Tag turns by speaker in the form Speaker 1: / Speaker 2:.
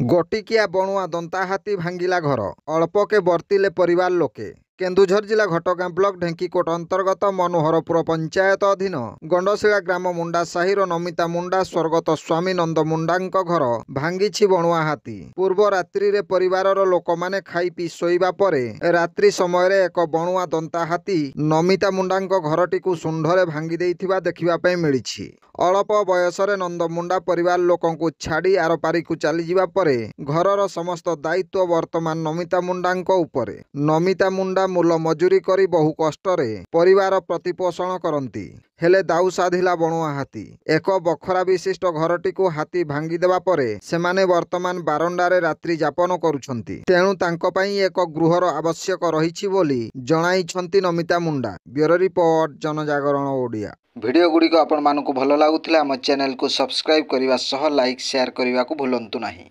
Speaker 1: गोटिकिया बणुआ दंता हाथी भांगिला घर अल्पके बर्तिले परिवार लोके। केन्दुझर जिला घटगां ब्लॉक ढेंकीकोट अंतर्गत मनोहरपुर पंचायत अधीन गंडशिला ग्राम मुंडा साहिर नमिता मुंडा स्वर्गत स्वामी नंद मुंडांक घर भांगिछि बणुआ हाथी। पूर्व रात्रि रे परिवारर लोकमाने खाई पी शोइबा परे रात्रि समय एक बणुआ दंता हाथी नमिता मुंडांक घरटिकु सुंढरे भांगी देइथिबा देखिबा पई मिलिछि। अल्प बयसरे नंद मुंडा परिवार लोकंकु छाड़ी आरपारिकु चली जिबा परे घरर समस्त दायित्व वर्तमान नमिता मुंडांक उपरे। नमिता मुंडा मूल मजूरी करी बहु कष्टरे परिवार प्रतिपोषण करती, हेले दाऊ साधिला बणुआ हाथी। एक बखरा विशिष्ट घरटिकु हाथी भांगी देबा परे सेमाने वर्तमान बारंडारे रात्रि यापन करुछंती। तेणु तांको पई एक गृहर आवश्यक रहिछि बोली जणाइछंती नमिता मुंडा। ब्यूरो रिपोर्ट, जनजागरण ओडिया। वीडियो गुड़िक आपण मानकु भल लागुथिला हम चैनल को सब्सक्राइब करने सह लाइक शेयर करने को भूलंतु नहीं।